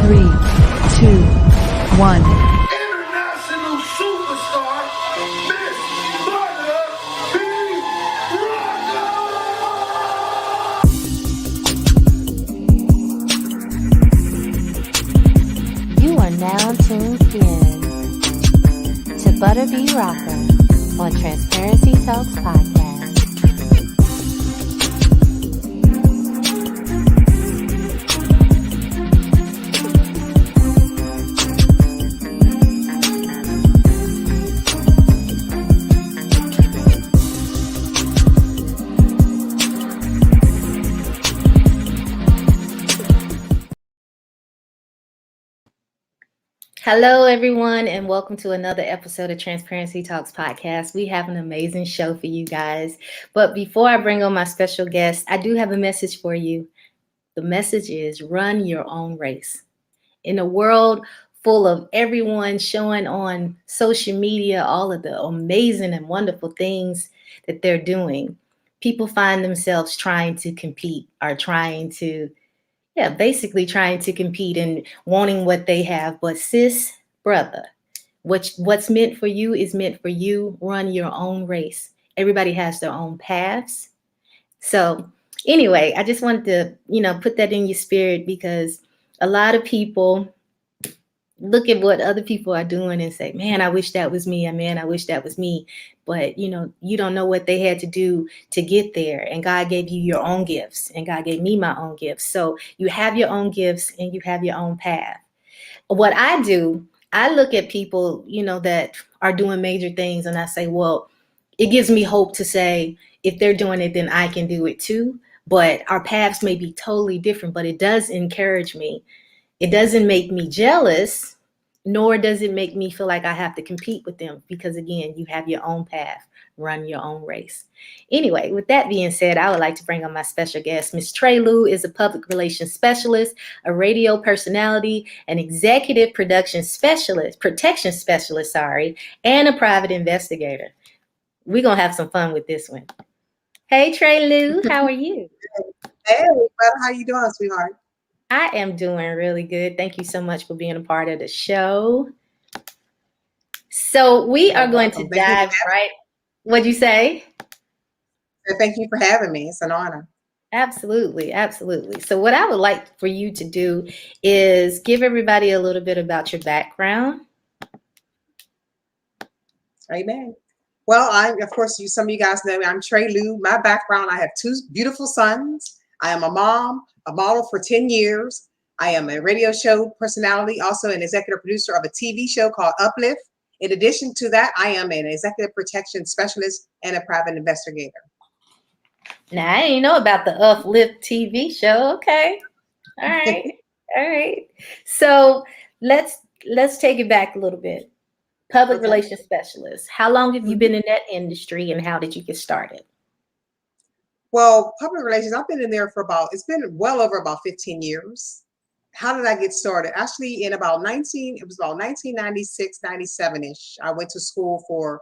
3, 2, 1. International superstar, Miss Mother B. Rocker. You are now tuned in to Butter Bee Rocker on Transparency Talks Podcast. Hello, everyone, and welcome to another episode of Transparency Talks Podcast. We have an amazing show for you guys. But before I bring on my special guest, I do have a message for you. The message is run your own race. In a world full of everyone showing on social media all of the amazing and wonderful things that they're doing, people find themselves trying to compete or basically trying to compete and wanting what they have. But sis, brother, what's meant for you is meant for you. Run your own race. Everybody has their own paths. So anyway, I just wanted to, put that in your spirit, because a lot of people look at what other people are doing and say, man, I wish that was me. Man, I wish that was me. But, you don't know what they had to do to get there. And God gave you your own gifts, and God gave me my own gifts. So you have your own gifts and you have your own path. What I do, I look at people, that are doing major things, and I say, well, it gives me hope to say, if they're doing it, then I can do it too. But our paths may be totally different, but it does encourage me. It doesn't make me jealous, nor does it make me feel like I have to compete with them, because again, you have your own path, run your own race. Anyway, with that being said, I would like to bring on my special guest. Miss TrayLou is a public relations specialist, a radio personality, an executive protection specialist, and a private investigator. We're going to have some fun with this one. Hey, TrayLou, how are you? Hey, brother, how you doing, sweetheart? I am doing really good. Thank you so much for being a part of the show. So we are going to dive right. What'd you say? Thank you for having me. It's an honor. Absolutely. Absolutely. So what I would like for you to do is give everybody a little bit about your background. Amen. Well, of course, some of you guys know me. I'm TrayLou. My background, I have two beautiful sons. I am a mom, a model for 10 years. I am a radio show personality, also an executive producer of a TV show called Uplift. In addition to that, I am an executive protection specialist and a private investigator. Now, I didn't know about the Uplift TV show. Okay. All right. All right. So let's take it back a little bit. Public relations specialist. How long have you been in that industry, and how did you get started? Well, public relations, I've been in there it's been well over about 15 years. How did I get started? Actually, it was about 1996, 97-ish. I went to school for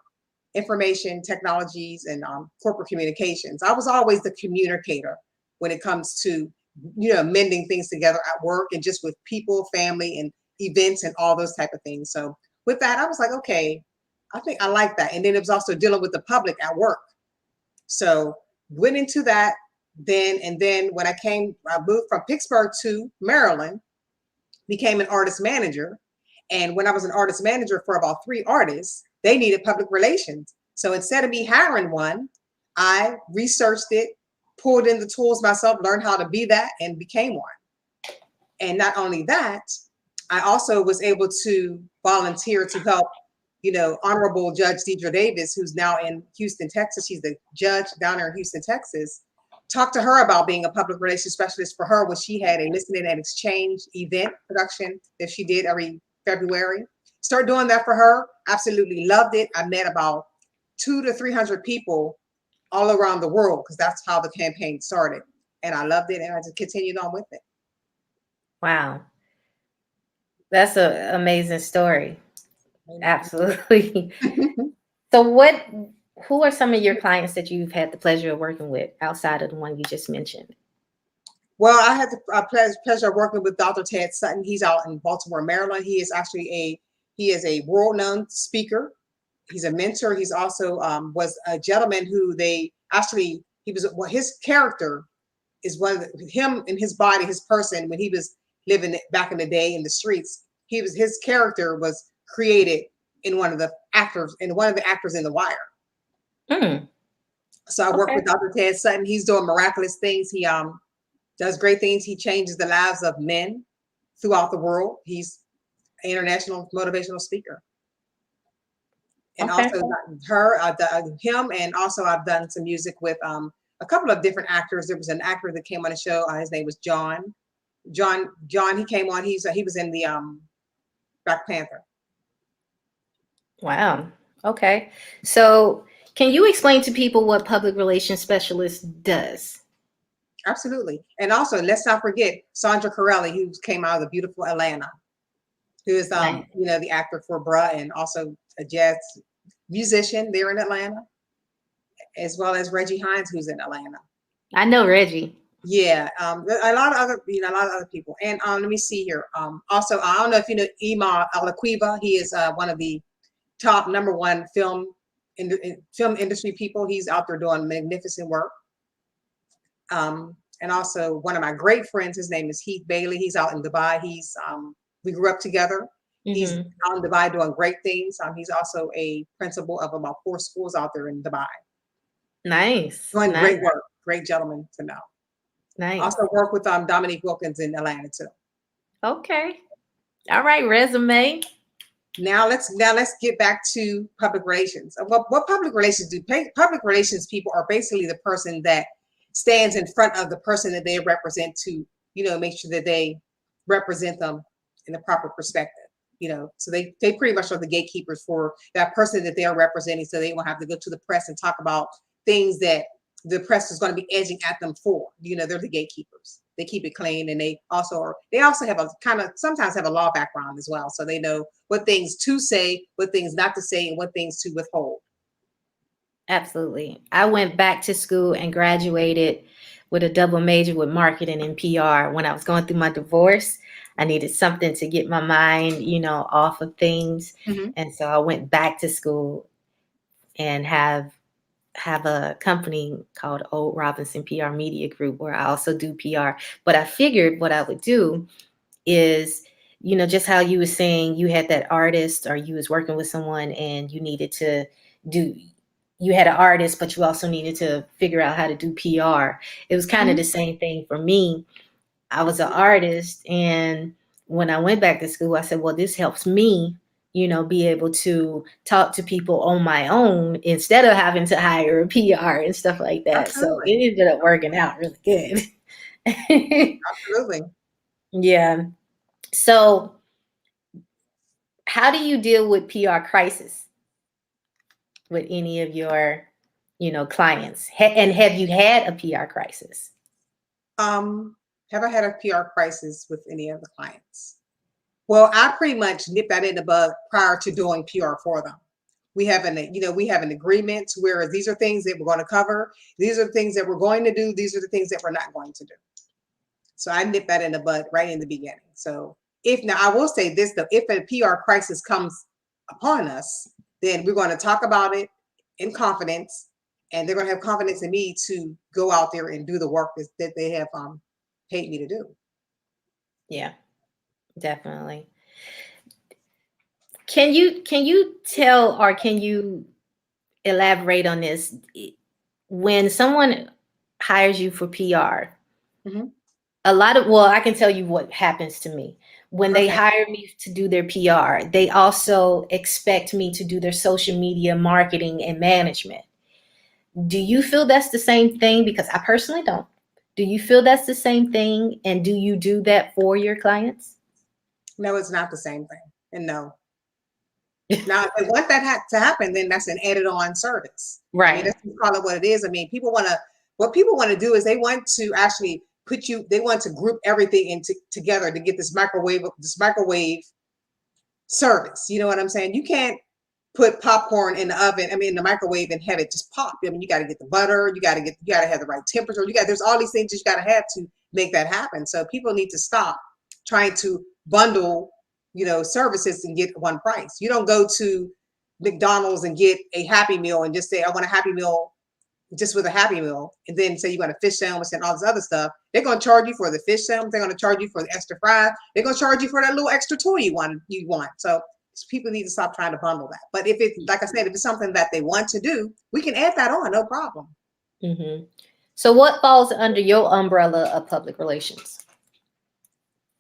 information technologies and corporate communications. I was always the communicator when it comes to, mending things together at work and just with people, family, and events and all those type of things. So with that, I was like, okay, I think I like that. And then it was also dealing with the public at work. So went into that then. And then when I moved from Pittsburgh to Maryland, became an artist manager. And when I was an artist manager for about 3 artists, they needed public relations. So instead of me hiring one, I researched it, pulled in the tools myself, learned how to be that, and became one. And not only that, I also was able to volunteer to help, Honorable Judge Deidre Davis, who's now in Houston, Texas. She's the judge down there in Houston, Texas. Talk to her about being a public relations specialist for her when she had a listening and exchange event production that she did every February. Start doing that for her. Absolutely loved it. I met about 200 to 300 people all around the world, because that's how the campaign started. And I loved it, and I just continued on with it. Wow. That's an amazing story. Absolutely. So who are some of your clients that you've had the pleasure of working with outside of the one you just mentioned? Well, I had the pleasure of working with Dr. Ted Sutton. He's out in Baltimore, Maryland. He is actually a world-known speaker. He's a mentor. He's also was a gentleman who his character is him and his body, his person, when he was living back in the day in the streets. His character was created in one of the actors in The Wire. Mm, So I work okay. with Dr. Ted Sutton. He's doing miraculous things. He does great things. He changes the lives of men throughout the world. He's an international motivational speaker. And Okay. also him, and also I've done some music with a couple of different actors. There was an actor that came on the show. His name was John. He came on. He was in the Black Panther. Wow. Okay. So can you explain to people what public relations specialist does? Absolutely. And also, let's not forget Sandra Corelli, who came out of the beautiful Atlanta, who is Nice. the actor for Bruh, and also a jazz musician there in Atlanta, as well as Reggie Hines, who's in Atlanta. I know Reggie. Yeah, a lot of other people. And let me see here. Also, I don't know if you know Ima Alaquiva. He is one of the top #1 film industry people. He's out there doing magnificent work. And also one of my great friends, his name is Heath Bailey. He's out in Dubai. We grew up together. He's out in Dubai doing great things. He's also a principal of about 4 schools out there in Dubai. Nice. Doing Nice. great work. Great gentleman to know. Nice. Also work with Dominique Wilkins in Atlanta too. Okay. All right. Resume. Now let's get back to public relations. What public relations do? Public relations people are basically the person that stands in front of the person that they represent to, make sure that they represent them in the proper perspective. So they pretty much are the gatekeepers for that person that they are representing, so they won't have to go to the press and talk about things that the press is going to be edging at them for. They're the gatekeepers. They keep it clean, and they also have sometimes have a law background as well, so they know what things to say, what things not to say, and what things to withhold. Absolutely. I went back to school and graduated with a double major with marketing and PR. When I was going through my divorce, I needed something to get my mind, off of things. Mm-hmm. And so I went back to school and have a company called Old Robinson PR Media Group, where I also do PR. But I figured what I would do is, just how you were saying you had that artist, or you was working with someone and you needed to you had an artist, but you also needed to figure out how to do PR. It was kind of the same thing for me. I was an artist, and when I went back to school, I said, well, this helps me, be able to talk to people on my own instead of having to hire a PR and stuff like that. Absolutely. So it ended up working out really good. Absolutely. Yeah. So how do you deal with PR crisis with any of your, clients? And have you had a PR crisis? Have I had a PR crisis with any of the clients? Well, I pretty much nip that in the bud prior to doing PR for them. We have an agreement where these are things that we're going to cover. These are the things that we're going to do. These are the things that we're not going to do. So I nip that in the bud right in the beginning. So I will say this though, if a PR crisis comes upon us, then we're going to talk about it in confidence, and they're going to have confidence in me to go out there and do the work that they have paid me to do. Yeah, definitely. Can you tell, or can you elaborate on this? When someone hires you for PR, I can tell you what happens to me. When they hire me to do their PR, they also expect me to do their social media marketing and management. Do you feel that's the same thing? Because I personally don't. Do you feel that's the same thing? And do you do that for your clients? No, it's not the same thing. And no. Now, if they want that to happen, then that's an added on service. Right. I mean, let's call it what it is. I mean, what people want to do is they want to actually they want to group everything together to get this microwave service. You know what I'm saying? You can't put popcorn in the microwave and have it just pop. I mean, you got to get the butter, you got to have the right temperature. There's all these things that you got to have to make that happen. So people need to stop trying to bundle, services and get one price. You don't go to McDonald's and get a Happy Meal and just say, I want a Happy Meal just with a Happy Meal, and then say you want a fish sandwich and all this other stuff. They're going to charge you for the fish sandwich. They're going to charge you for the extra fries. They're going to charge you for that little extra toy you want. So people need to stop trying to bundle that. But if it's, like I said, if it's something that they want to do, we can add that on, no problem. Mm-hmm. So what falls under your umbrella of public relations?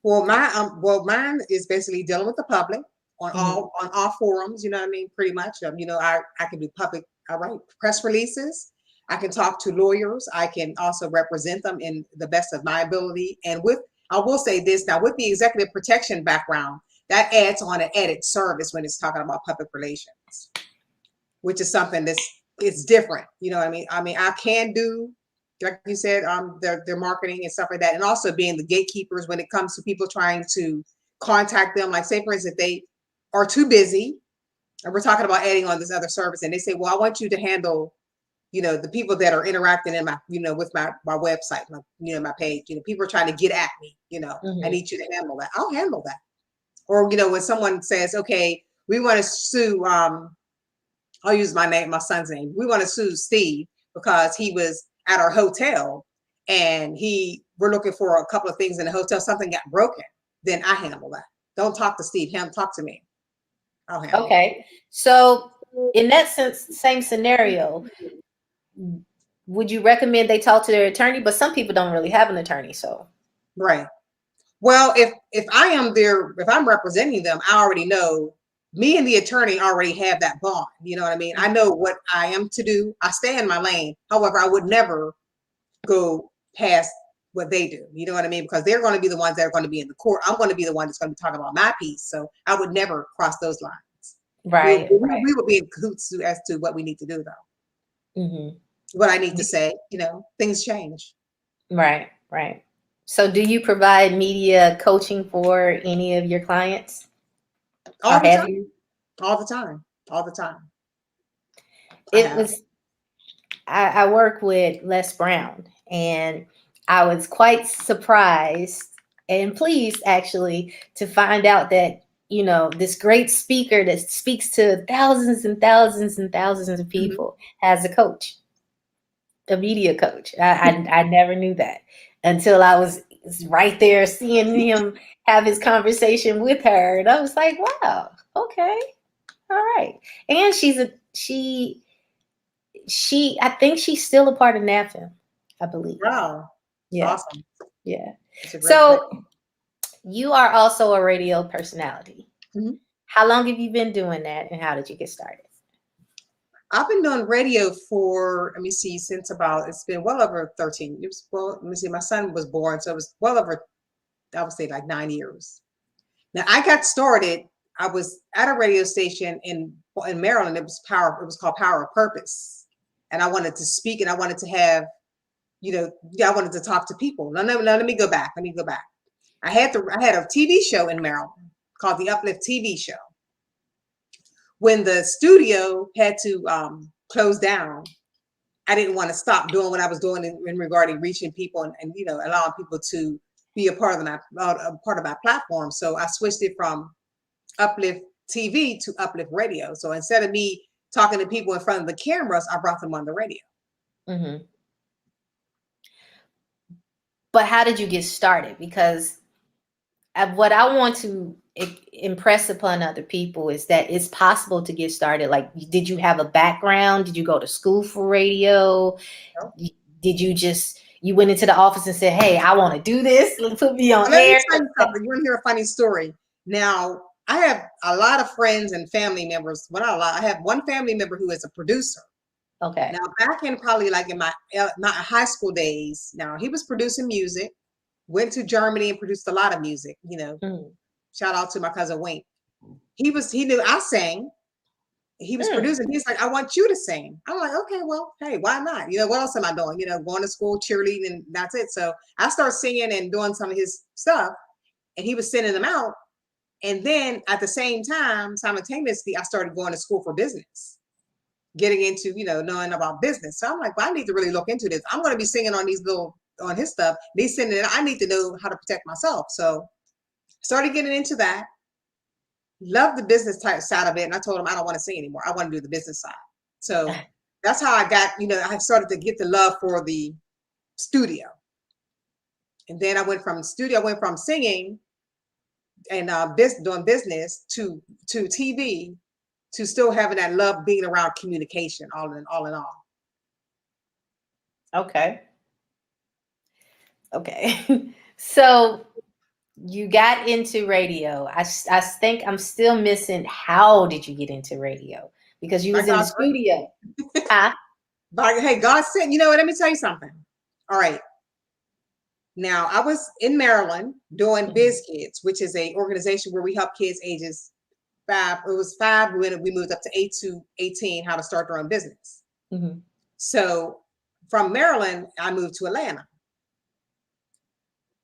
Well, mine is basically dealing with the public on all forums. You know what I mean? Pretty much. I can do public. I write press releases. I can talk to lawyers. I can also represent them in the best of my ability. And I will say this now, with the executive protection background, that adds on an added service when it's talking about public relations, which is something it's different. You know what I mean? I can do, like you said, their marketing and stuff like that, and also being the gatekeepers when it comes to people trying to contact them. Like, say for instance, they are too busy, and we're talking about adding on this other service, and they say, well, I want you to handle, the people that are interacting in my, with my website, my page. People are trying to get at me. I need you to handle that. I'll handle that. Or when someone says, okay, we want to sue. I'll use my son's name. We want to sue Steve because he was at our hotel and we're looking for a couple of things in the hotel. Something got broken. Then I handle that. Don't talk to Steve. Talk to me. I'll handle Okay. So in that same scenario, would you recommend they talk to their attorney? But some people don't really have an attorney, so. Right. Well, if I'm representing them, I already know. Me and the attorney already have that bond. You know what I mean? I know what I am to do. I stay in my lane. However, I would never go past what they do. You know what I mean? Because they're going to be the ones that are going to be in the court. I'm going to be the one that's going to be talking about my piece. So I would never cross those lines. Right. We would be in cahoots as to what we need to do, though. Mm-hmm. What I need to say, things change. Right. So do you provide media coaching for any of your clients? All the time. I work with Les Brown, and I was quite surprised and pleased actually to find out that, this great speaker that speaks to thousands and thousands and thousands of people has a coach, a media coach. I never knew that until I was right there seeing him have his conversation with her. And I was like, wow, okay. All right. And I think she's still a part of NAFM, I believe. Wow. Yeah. Awesome. Yeah. So you are also a radio personality. Mm-hmm. How long have you been doing that, and how did you get started? I've been doing radio for, it's been well over 13 years. Well, my son was born, so it was well over, I would say like 9 years. Now I got started, I was at a radio station in Maryland. It was called Power of Purpose. And I wanted to speak, and I wanted to have, I wanted to talk to people. No, let me go back. I had a TV show in Maryland called the Uplift TV Show. When the studio had to close down, I didn't want to stop doing what I was doing in regarding reaching people and allowing people to be a part of my platform. So I switched it from Uplift TV to Uplift Radio. So instead of me talking to people in front of the cameras, I brought them on the radio. Mm-hmm. But how did you get started? Because what I want to impress upon other people is that it's possible to get started. Like, did you have a background? Did you go to school for radio? No. Did you went into the office and said, hey, I want to do this. Let's put me on air. Let me tell you something. You want to hear a funny story? Now, I have a lot of friends and family members. Well, not a lot. I have one family member who is a producer. Okay. Now, back in probably like in my high school days, now he was producing music, went to Germany and produced a lot of music, Shout out to my cousin Wayne. He knew I sang. He was producing. He's like, I want you to sing. I'm like, okay, well, hey, why not? What else am I doing? Going to school, cheerleading, and that's it. So I started singing and doing some of his stuff, and he was sending them out. And then at the same time, simultaneously, I started going to school for business, getting into, knowing about business. So I'm like, well, I need to really look into this. I'm going to be singing on these little on his stuff. They sending it. I need to know how to protect myself. So started getting into that. Love the business type side of it. And I told him I don't want to sing anymore. I want to do the business side. So that's how I got, I started to get the love for the studio. And then I went from singing and doing business to TV, to still having that love being around communication, all in all. Okay. So you got into radio. I think I'm still missing. How did you get into radio? Because you was in the studio. Huh? But hey, God sent, what, let me tell you something. All right. Now, I was in Maryland doing Biz Kids, which is a organization where we help kids ages 5. It was 5 when we moved up to 8 to 18, how to start their own business. Mm-hmm. So from Maryland, I moved to Atlanta.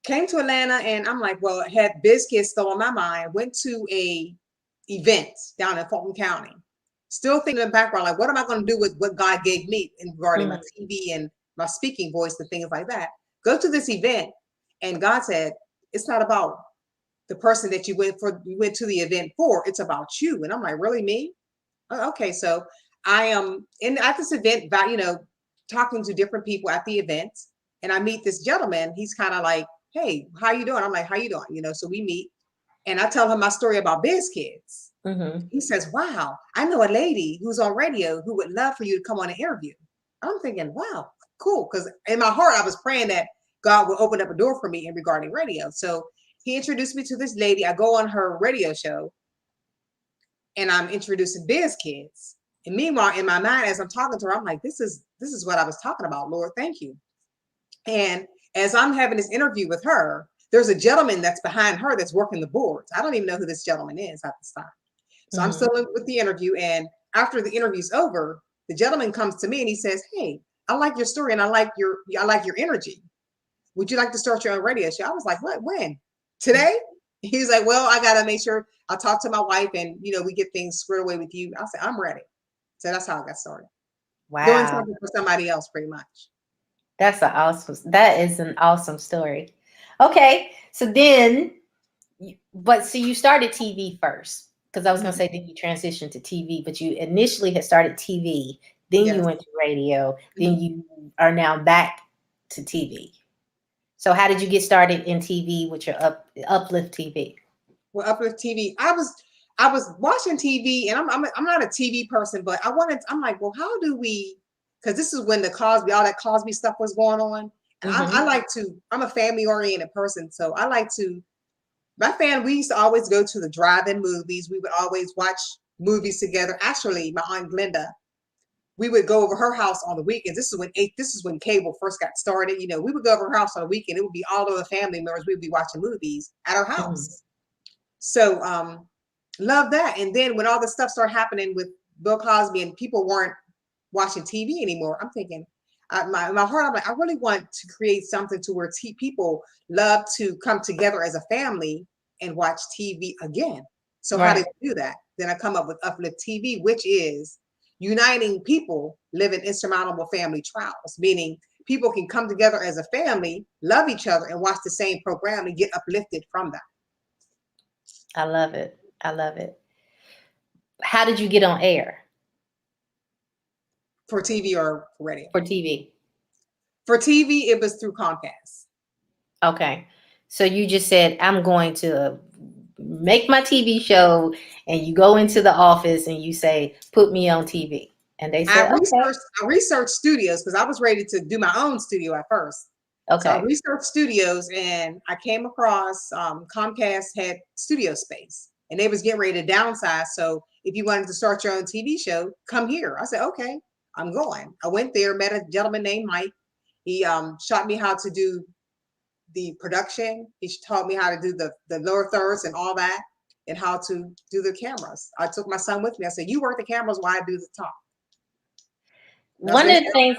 Came to Atlanta, and I'm like, well, I had Biz Kids still on my mind. Went to a event down in Fulton County. Still thinking in the background, like, what am I going to do with what God gave me in regarding my TV and my speaking voice and things like that? Go to this event, and God said, it's not about the person that you went to the event for. It's about you. And I'm like, really, me? Okay, so I am at this event, talking to different people at the event, and I meet this gentleman. He's kind of like, hey, how you doing? I'm like, how you doing? So we meet, and I tell him my story about Biz Kids. Mm-hmm. He says, wow, I know a lady who's on radio who would love for you to come on an interview. I'm thinking, wow, cool. Because in my heart, I was praying that God would open up a door for me in regarding radio. So he introduced me to this lady. I go on her radio show, and I'm introducing Biz Kids. And meanwhile, in my mind, as I'm talking to her, I'm like, this is what I was talking about, Lord, thank you. And as I'm having this interview with her, there's a gentleman that's behind her that's working the boards. I don't even know who this gentleman is at this time. So I'm still with the interview. And after the interview's over, the gentleman comes to me and he says, hey, I like your story and I like your energy. Would you like to start your own radio show? I was like, what, when? Today? He's like, well, I got to make sure I talk to my wife and, we get things squared away with you. I said, I'm ready. So that's how I got started. Wow. Doing something for somebody else pretty much. That is an awesome story. Okay. So then, so you started TV first, because I was going to say that you transitioned to TV, but you initially had started TV, then you went to radio, then you are now back to TV. So how did you get started in TV with your Uplift TV? Well, Uplift TV, I was watching TV, and I'm not a TV person, but I'm like, well, how do we? Because this is when all that Cosby stuff was going on, and I'm a family oriented person, so we used to always go to the drive-in movies. We would always watch movies together. Actually, my Aunt Glenda, we would go over her house on the weekends. This is when cable first got started. We would go over her house on the weekend. It would be all of the family members. We'd be watching movies at her house. So love that. And then when all this stuff started happening with Bill Cosby and people weren't watching TV anymore, I'm thinking, my heart, I'm like, I really want to create something to where people love to come together as a family and watch TV again. So how did you do that? Then I come up with Uplift TV, which is uniting people living insurmountable family trials, meaning people can come together as a family, love each other, and watch the same program and get uplifted from that. I love it. I love it. How did you get on air? For TV or for radio? For TV. For TV, it was through Comcast. Okay. So you just said, I'm going to make my TV show, and you go into the office and you say, put me on TV. And they said, I researched studios because I was ready to do my own studio at first. Okay. So I researched studios, and I came across Comcast had studio space, and they was getting ready to downsize. So if you wanted to start your own TV show, come here. I said, okay, I'm going. I went there, met a gentleman named Mike. He shot me how to do the production. He taught me how to do the lower thirds and all that, and how to do the cameras. I took my son with me. I said, you work the cameras while I do the top. One of the things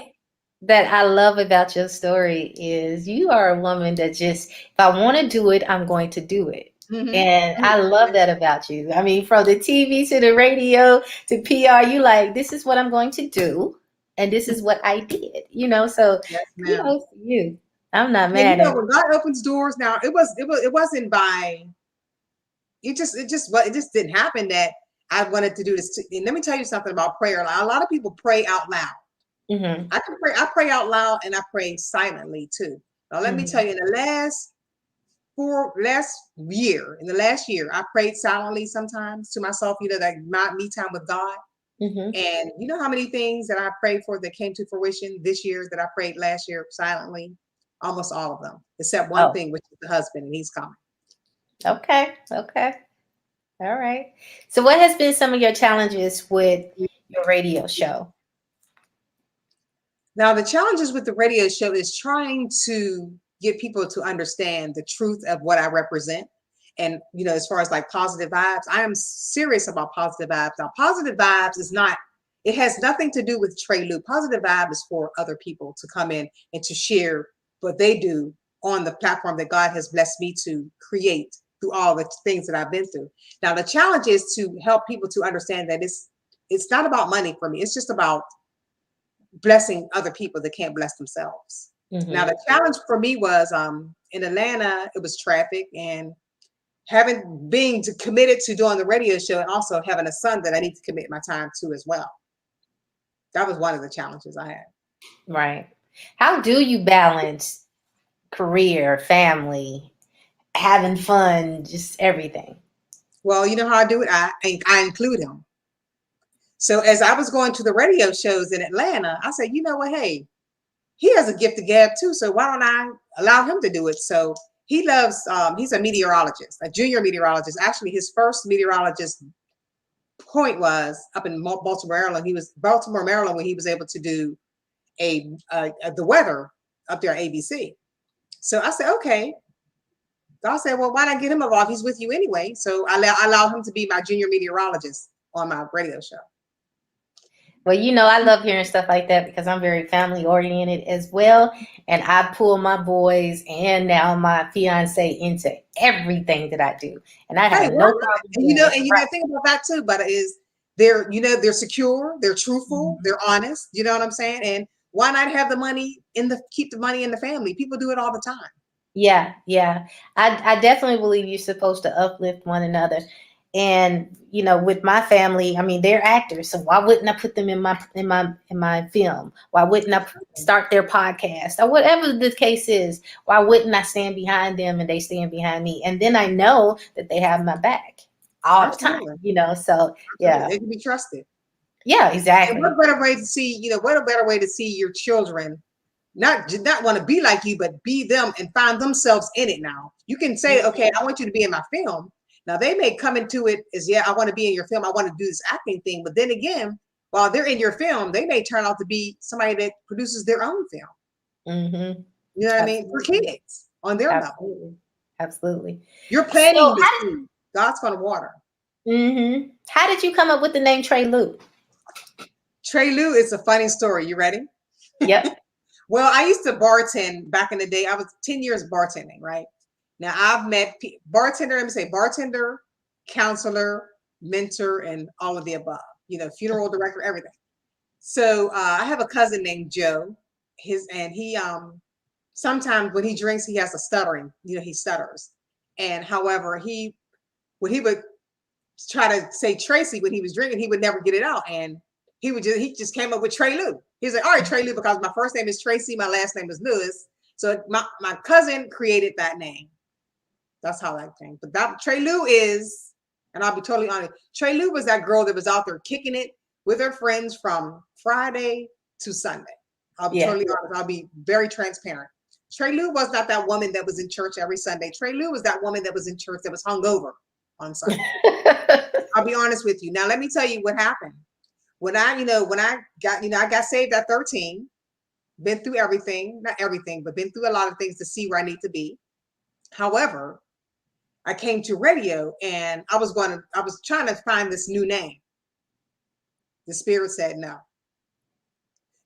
that I love about your story is you are a woman that just, if I want to do it, I'm going to do it. And I love that about you. I mean, from the TV to the radio to PR, you like, this is what I'm going to do. And this is what I did, so yes, kudos to you. I'm not And mad at when God opens doors, now it wasn't by it just didn't happen that I wanted to do this. And let me tell you something about prayer. Like, a lot of people pray out loud. Mm-hmm. I pray out loud and I pray silently too. Now let me tell you, in the last year, I prayed silently sometimes to myself, like my me time with God. Mm-hmm. And you know how many things that I prayed for that came to fruition this year that I prayed last year silently? Almost all of them, except one Oh, thing, which is the husband, and he's coming. okay. Okay. All right. So what has been some of your challenges with your radio show? Now, the challenges with the radio show is trying to get people to understand the truth of what I represent. And, as far as like positive vibes, I am serious about positive vibes. Now, positive vibes it has nothing to do with TrayLou. Positive vibe is for other people to come in and to share what they do on the platform that God has blessed me to create through all the things that I've been through. Now, the challenge is to help people to understand that it's not about money for me. It's just about blessing other people that can't bless themselves. Now, Mm-hmm. the challenge for me was in Atlanta, it was traffic and being committed to doing the radio show and also having a son that I need to commit my time to as well. That was one of the challenges I had. Right. How do you balance career, family, having fun, just everything? Well, you know how I do it? I include him. So as I was going to the radio shows in Atlanta, I said, you know what? Hey, he has a gift of gab too. So why don't I allow him to do it? So he's a meteorologist, a junior meteorologist. Actually, his first meteorologist point was up in Baltimore, Maryland. He was Baltimore, Maryland, when he was able to do the weather up there on ABC. So I said, okay. God said, well, why not get him involved? He's with you anyway. So I allow him to be my junior meteorologist on my radio show. Well, I love hearing stuff like that because I'm very family oriented as well. And I pull my boys and now my fiance into everything that I do. And I Hey, have why no not? problem And doing it. Right. think about that too, but they're secure, they're truthful, they're honest. You know what I'm saying? And why not have the money keep the money in the family? People do it all the time. Yeah, yeah. I definitely believe you're supposed to uplift one another. And with my family, I mean, they're actors, so why wouldn't I put them in my film? Why wouldn't I start their podcast or whatever the case is? Why wouldn't I stand behind them and they stand behind me? And then I know that they have my back all the time, Absolutely. so yeah. They can be trusted. Yeah, And exactly. what better way to see, what a better way to see your children not want to be like you, but be them and find themselves in it. Now you can say, okay, I want you to be in my film. Now they may come into it as, yeah, I want to be in your film. I want to do this acting thing. But then again, while they're in your film, they may turn out to be somebody that produces their own film. Mm-hmm. You know what I mean? For kids on their level. Absolutely. Absolutely. You're planting the seed. God's going to water. Mm-hmm. How did you come up with the name TrayLou? TrayLou is a funny story. You ready? Yep. Well, I used to bartend back in the day. I was 10 years bartending, right? Now I've met bartender, let me say bartender, counselor, mentor, and all of the above, funeral director, everything. So I have a cousin named Joe. He sometimes when he drinks, he has a stuttering, he stutters. And however, when he would try to say Tracy when he was drinking, he would never get it out. And he just came up with TrayLou. He's like, all right, TrayLou, because my first name is Tracy, my last name is Lewis. So my cousin created that name. That's how that came. But that TrayLou is, and I'll be totally honest, TrayLou was that girl that was out there kicking it with her friends from Friday to Sunday. I'll be totally honest. I'll be very transparent. TrayLou was not that woman that was in church every Sunday. TrayLou was that woman that was in church that was hungover on Sunday. I'll be honest with you. Now, let me tell you what happened. When I got saved at 13, been through everything, not everything, but been through a lot of things to see where I need to be. However, I came to radio and I was trying to find this new name. The Spirit said, no,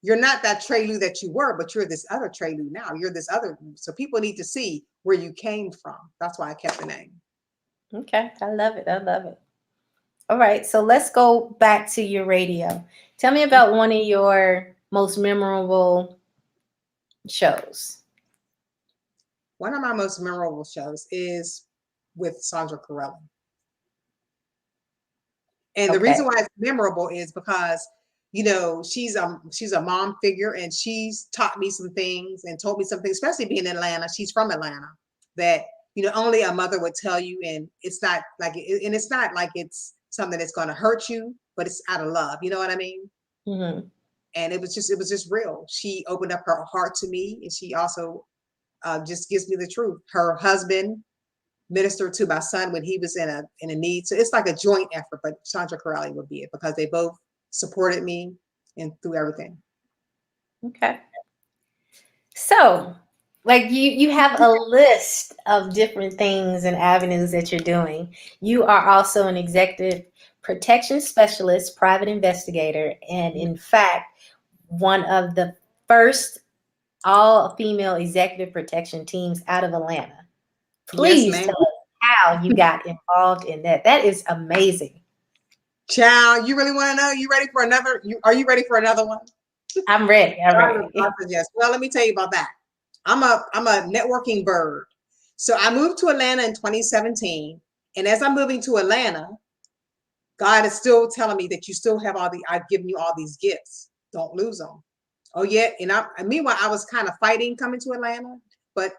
you're not that TrayLou that you were, but you're this other TrayLou now. You're this other. So people need to see where you came from. That's why I kept the name. Okay. I love it. I love it. All right. So let's go back to your radio. Tell me about one of your most memorable shows. one of my most memorable shows is with Sandra Corelli. And the reason why it's memorable is because, you know, she's a mom figure, and she's taught me some things and told me some things, especially being in Atlanta. She's from Atlanta, that, you know, only a mother would tell you. And it's not like it's something that's going to hurt you, but it's out of love. You know what I mean? Mm-hmm. And it was just real. She opened up her heart to me, and she also just gives me the truth. Her husband ministered to my son when he was in a need. So it's like a joint effort, but Sandra Corelli would be it, because they both supported me and through everything. Okay. So, like you have a list of different things and avenues that you're doing. You are also an executive protection specialist, private investigator, and in fact, one of the first all-female executive protection teams out of Atlanta. Please Yes, tell ma'am. us how you got involved in that. That is amazing. Child, you really want to know? You ready for another? Are you ready for another one? I'm ready. I'm I ready. said yes. Well, let me tell you about that. I'm a networking bird. So I moved to Atlanta in 2017, and as I'm moving to Atlanta, God is still telling me that you still have I've given you all these gifts. Don't lose them. Oh yeah, and meanwhile I was kind of fighting coming to Atlanta, but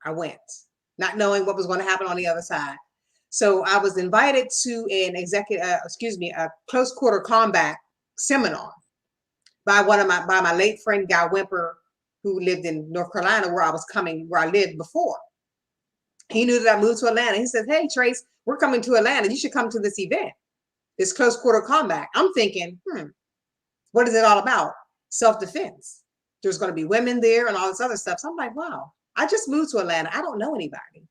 I went, not knowing what was going to happen on the other side. So I was invited to a close quarter combat seminar by my late friend Guy Wimper, who lived in North Carolina, where I lived before. He knew that I moved to Atlanta. He said, "Hey, Trace, we're coming to Atlanta. You should come to this event, this close quarter combat." I'm thinking, what is it all about? Self-defense. There's going to be women there and all this other stuff. So I'm like, wow, I just moved to Atlanta. I don't know anybody.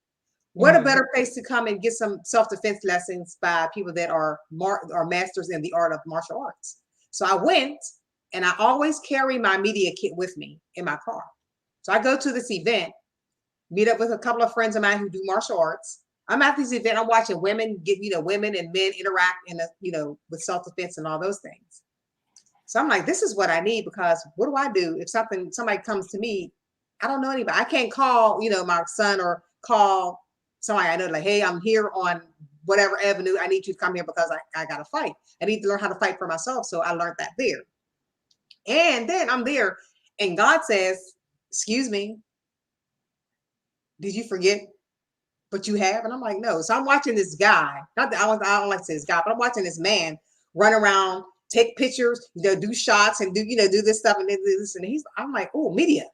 What a better place to come and get some self-defense lessons by people that are masters in the art of martial arts. So I went, and I always carry my media kit with me in my car. So I go to this event, meet up with a couple of friends of mine who do martial arts. I'm at this event. I'm watching women women and men interact with self-defense and all those things. So I'm like, this is what I need, because what do I do if somebody comes to me? I don't know anybody. I can't call, my son, or call somebody I know, like, hey, I'm here on whatever avenue. I need you to come here because I got to fight. I need to learn how to fight for myself. So I learned that there. And then I'm there, and God says, excuse me, did you forget what you have? And I'm like, no. So I'm watching this guy. Not that I don't like to say this guy, but I'm watching this man run around, take pictures, do shots, and do this stuff and this. And I'm like, oh, media.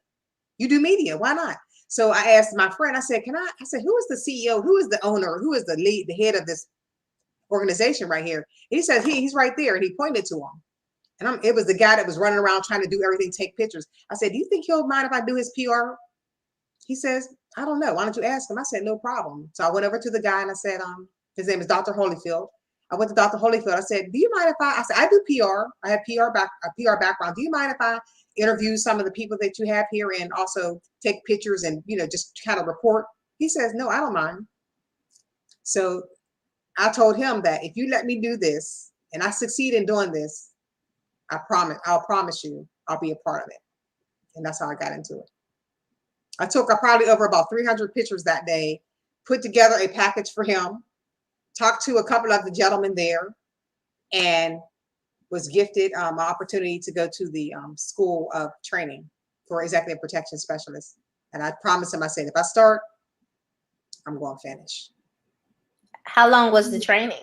You do media. Why not? So I asked my friend, I said, who is the CEO? Who is the owner? Who is the lead, the head of this organization right here? And he says, he's right there. And he pointed to him. And it was the guy that was running around trying to do everything, take pictures. I said, do you think he'll mind if I do his PR? He says, I don't know. Why don't you ask him? I said, no problem. So I went over to the guy and I said, his name is Dr. Holyfield. I went to Dr. Holyfield. I said, do you mind if I said, I do PR. I have a PR background. Do you mind if I interview some of the people that you have here and also take pictures and, just kind of report? He says, no, I don't mind. So I told him that if you let me do this and I succeed in doing this, I'll promise you I'll be a part of it. And that's how I got into it. I took probably over about 300 pictures that day, put together a package for him, talked to a couple of the gentlemen there, and was gifted an opportunity to go to the school of training for executive protection specialists. And I promised him, I said, if I start, I'm going to finish. How long was the training?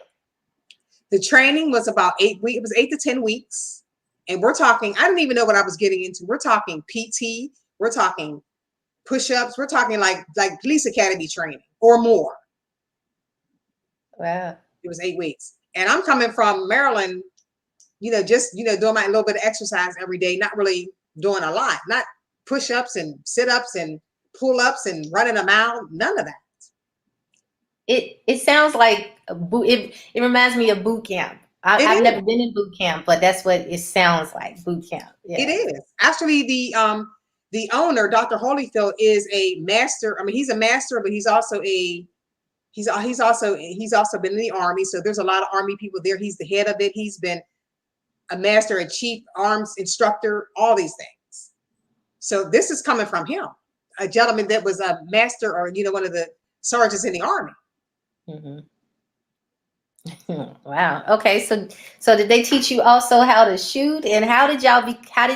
The training was about 8 weeks. It was 8 to 10 weeks. And we're talking, I didn't even know what I was getting into. We're talking PT. We're talking push-ups. We're talking like police academy training or more. Wow. It was 8 weeks. And I'm coming from Maryland, just, doing my little bit of exercise every day, not really doing a lot, not push-ups and sit-ups and pull-ups and running a mile, none of that. It sounds like it reminds me of boot camp. I've never been in boot camp, but that's what it sounds like, boot camp. Yeah. It is. Actually, the owner, Dr. Holyfield, is a master. I mean, he's a master, but he's also he's also been in the Army. So there's a lot of Army people there. He's the head of it. He's been a master and chief arms instructor, all these things. So this is coming from him. a gentleman that was a master or, one of the sergeants in the Army. Mm-hmm. Wow. Okay. So did they teach you also how to shoot, and how did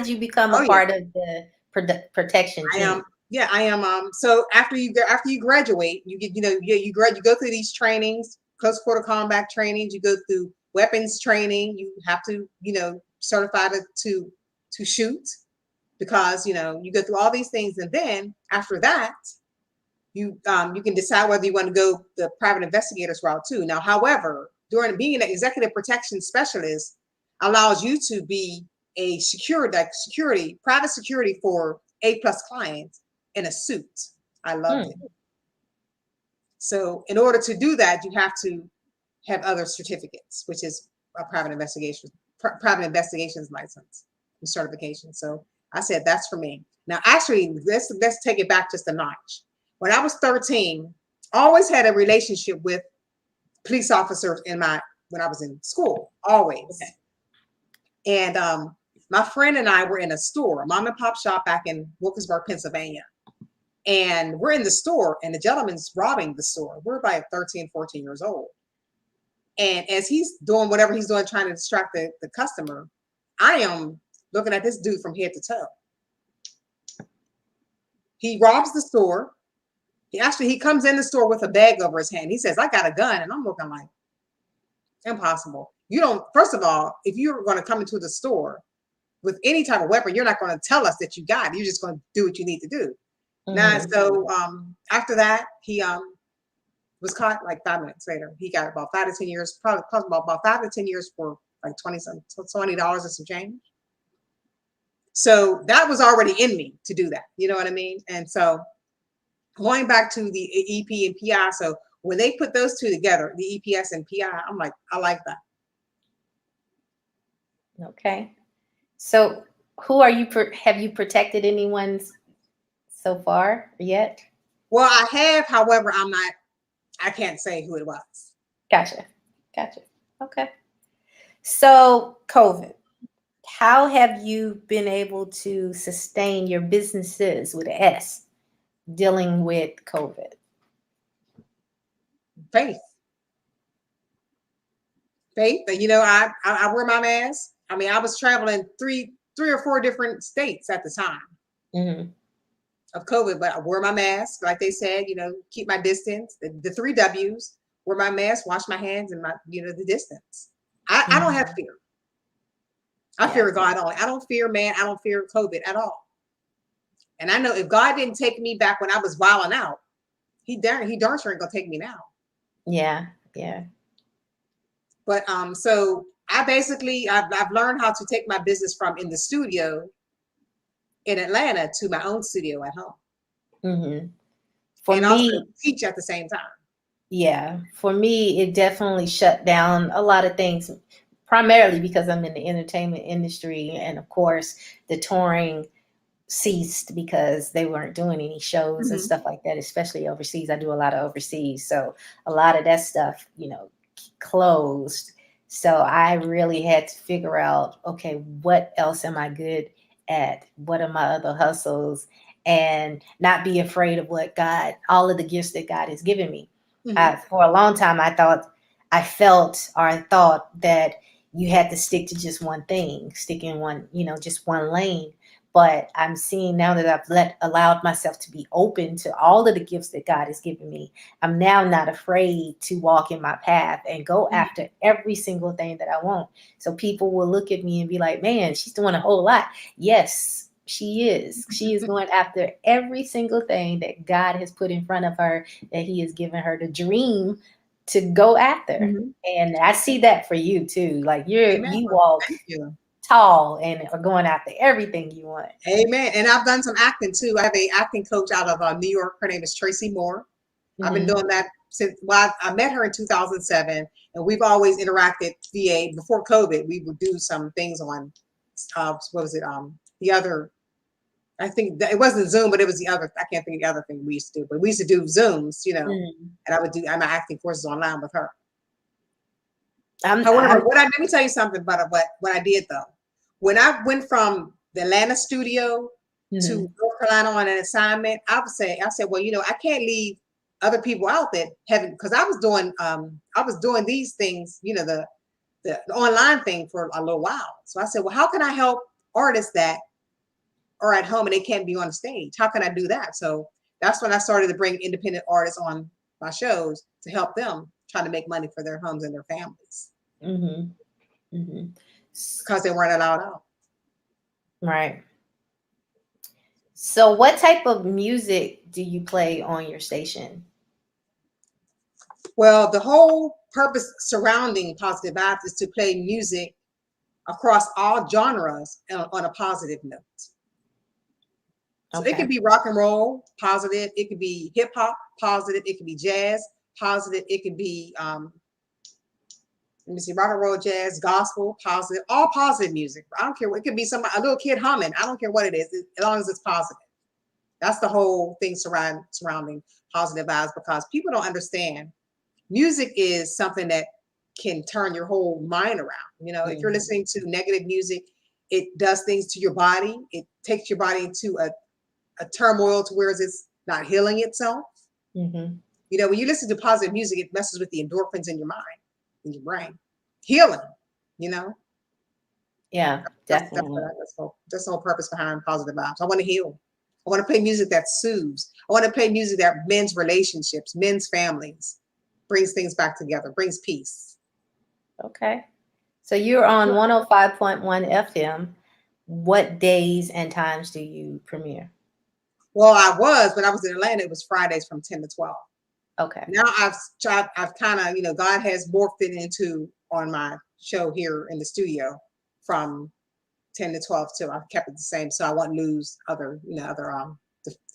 you become a Oh yeah, part of the protection I am. team? Yeah, I am. So after you graduate, you get, you go through these trainings, close quarter combat trainings. You go through weapons training. You have to, certify to shoot, because you go through all these things, and then after that, you can decide whether you want to go the private investigators route too. Now, however, during being an executive protection specialist allows you to be a private security for A+ clients in a suit. I loved it. Hmm. So in order to do that, you have to have other certificates, which is a private investigations license and certification. So I said, that's for me. Now, actually, let's take it back just a notch. When I was 13, I always had a relationship with police officers when I was in school, always. Okay. And my friend and I were in a store, a mom and pop shop back in Wilkinsburg, Pennsylvania. And we're in the store, and the gentleman's robbing the store. We're about 13, 14 years old. And as he's doing whatever he's doing, trying to distract the customer, I am looking at this dude from head to toe. He robs the store. He comes in the store with a bag over his hand. He says, "I got a gun." And I'm looking like, impossible. You don't, first of all, if you're going to come into the store with any type of weapon, you're not going to tell us that you got it. You're just going to do what you need to do. Now, so after that, he was caught like 5 minutes later. He got about 5 to 10 years, probably about 5 to 10 years for like $20 and some change. So that was already in me to do that. You know what I mean? And so going back to the EP and PI, so when they put those two together, the EPS and PI, I'm like, I like that. Okay. So who are you? Have you protected anyone so far yet? Well, I have, however, I can't say who it was. Gotcha. Okay. So COVID, how have you been able to sustain your businesses with an S dealing with COVID? Faith. I wear my mask. I mean, I was traveling three or four different states at the time Mm-hmm. of COVID, but I wore my mask, like they said, keep my distance. The 3 W's: wear my mask, wash my hands, and the distance. I don't have fear. I fear God only. I don't fear man. I don't fear COVID at all. And I know if God didn't take me back when I was wilding out, he darn sure ain't gonna take me now. Yeah. But so I've learned how to take my business from in the studio in Atlanta to my own studio at home. Mm-hmm. For and me, also teach at the same time. yeah, for me, it definitely shut down a lot of things, primarily because I'm in the entertainment industry. And of course, the touring ceased because they weren't doing any shows and stuff like that, especially overseas. I do a lot of overseas. So a lot of that stuff, closed. So I really had to figure out, okay, what else am I good at? What are my other hustles? And not be afraid of all of the gifts that God has given me. For a long time, I thought that you had to stick to just one thing, stick in one, just one lane. But I'm seeing now that I've allowed myself to be open to all of the gifts that God has given me. I'm now not afraid to walk in my path and go after every single thing that I want. So people will look at me and be like, "Man, she's doing a whole lot." Yes, she is. She is going after every single thing that God has put in front of her, that He has given her the dream to go after. And I see that for you too. Like you walk tall and are going after everything you want. Amen. And I've done some acting too. I have an acting coach out of New York. Her name is Tracy Moore. I've been doing that since, I met her in 2007, and we've always interacted via, before COVID, we would do some things on, what was it? The other, I think it wasn't Zoom, but it was the other, I can't think of the other thing we used to do, but we used to do Zooms, and I would do my acting courses online with her. However, let me tell you something about what I did though. When I went from the Atlanta studio to North North Carolina on an assignment, I said, well, I can't leave other people out that haven't, because I was doing these things, the online thing for a little while. So I said, well, how can I help artists that are at home and they can't be on the stage? How can I do that? So that's when I started to bring independent artists on my shows to help them try to make money for their homes and their families. Because they weren't allowed out. Right. So what type of music do you play on your station? Well, the whole purpose surrounding Positive Vibes is to play music across all genres on a positive note. So it could be rock and roll, positive. It could be hip hop, positive. It could be jazz, positive. It could be, rock and roll, jazz, gospel, positive, all positive music. I don't care. It could be a little kid humming. I don't care what it is, as long as it's positive. That's the whole thing surrounding Positive Vibes, because people don't understand. Music is something that can turn your whole mind around. If you're listening to negative music, it does things to your body. It takes your body into a turmoil to where it's not healing itself. When you listen to positive music, it messes with the endorphins in your mind, in your brain. Healing, Yeah, definitely. That's the whole purpose behind Positive Vibes. I want to heal. I want to play music that soothes. I want to play music that mends relationships, mends families, brings things back together, brings peace. Okay. So you're on 105.1 FM. What days and times do you premiere? Well, when I was in Atlanta, it was Fridays from 10 to 12. Okay. Now I've kind of, God has morphed it into on my show here in the studio from 10 to 12 too. I've kept it the same, so I won't lose the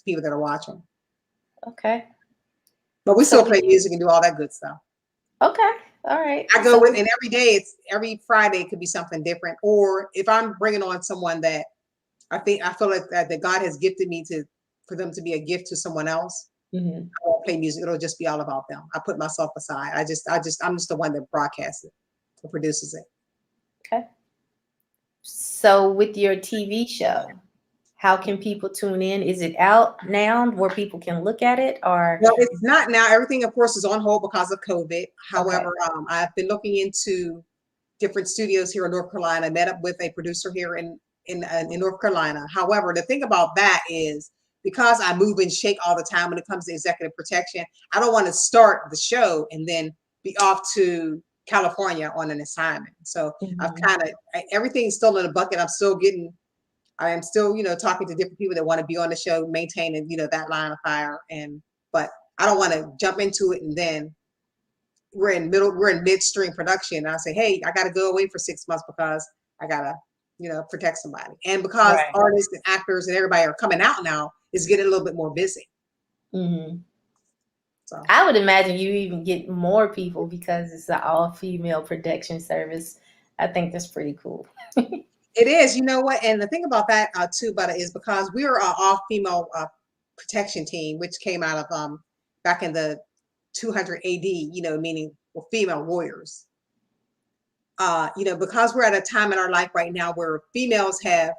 people that are watching. Okay. But we still play music and do all that good stuff. Okay. All right. I go with, and every Friday it could be something different. Or if I'm bringing on someone that I feel like that God has gifted me for them to be a gift to someone else, I won't play music. It'll just be all about them. I put myself aside. I'm just the one that broadcasts it, or produces it. Okay. So with your TV show, how can people tune in? Is it out now where people can look at it, or? Well, it's not now. Everything, of course, is on hold because of COVID. However, I've been looking into different studios here in North Carolina. I met up with a producer here in North Carolina. However, the thing about that is, because I move and shake all the time when it comes to executive protection, I don't want to start the show and then be off to California on an assignment. So I've everything's still in a bucket. I am still, talking to different people that want to be on the show, maintaining, that line of fire. But I don't want to jump into it and then we're in midstream production. And I say, hey, I got to go away for 6 months because I got to, protect somebody. And because artists and actors and everybody are coming out now, it's getting a little bit more busy. So I would imagine you even get more people because it's an all-female production service. I think that's pretty cool. It is, you know what? And the thing about that too, Butter, is because we are an all-female protection team, which came out of back in the 200 AD, meaning female warriors. Because we're at a time in our life right now where females have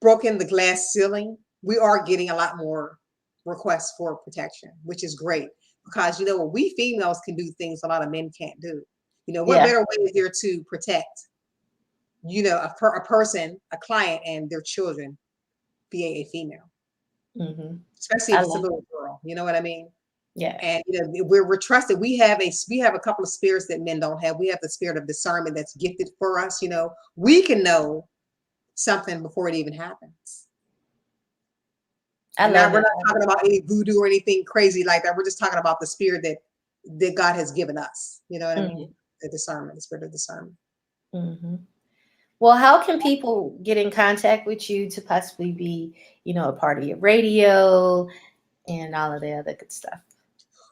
broken the glass ceiling, we are getting a lot more requests for protection, which is great, because we females can do things a lot of men can't do. What better way is there to protect a person, a client, and their children being a female, especially if it's a little girl. You know what I mean? Yeah. And we're trusted. We have a couple of spirits that men don't have. We have the spirit of discernment that's gifted for us. We can know something before it even happens. We're not talking about any voodoo or anything crazy like that. We're just talking about the spirit that God has given us. You know what I mean? The discernment, the spirit of discernment. Well, how can people get in contact with you to possibly be, a part of your radio and all of the other good stuff?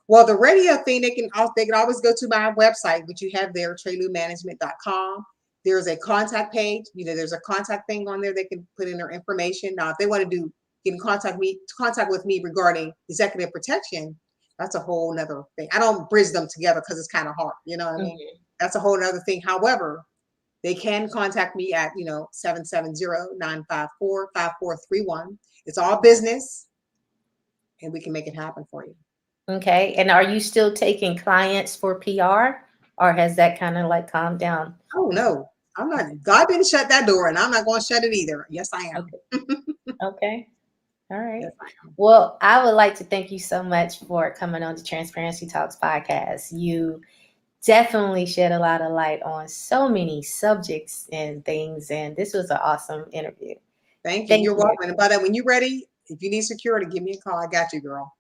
Well, the radio thing, they can always go to my website, which you have there, TrayLouManagement.com. There's a contact page. There's a contact thing on there. They can put in their information. Now, if they want to get in contact with me regarding executive protection, that's a whole nother thing. I don't bridge them together because it's kind of hard. You know what I mean? That's a whole nother thing. However, they can contact me at 770-954-5431. It's all business, and we can make it happen for you. Okay. And are you still taking clients for PR, or has that kind of like calmed down? Oh no, I'm not. God didn't shut that door, and I'm not going to shut it either. Yes, I am. Okay. Okay. All right. Yes, I am. Well, I would like to thank you so much for coming on the Transparency Talks podcast. You definitely shed a lot of light on so many subjects and things, and this was an awesome interview. Thank you. Thank You're you. welcome. And by that, when you're ready, if you need security, give me a call. I got you, girl.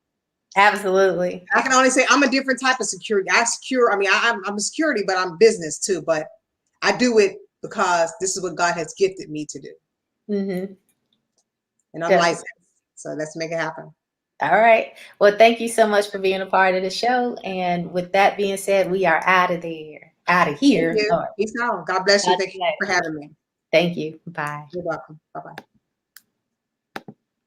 Absolutely. I can only say I'm a different type of security. I'm a security, but I'm business too. But I do it because this is what God has gifted me to do. Mm-hmm. And I'm Definitely. licensed. So let's make it happen. All right. Well, thank you so much for being a part of the show. And with that being said, we are out of here. Thank you. Lord. Peace out. God bless you. Talk to Thank you you later. for having me. Thank you. Bye. You're welcome. Bye-bye.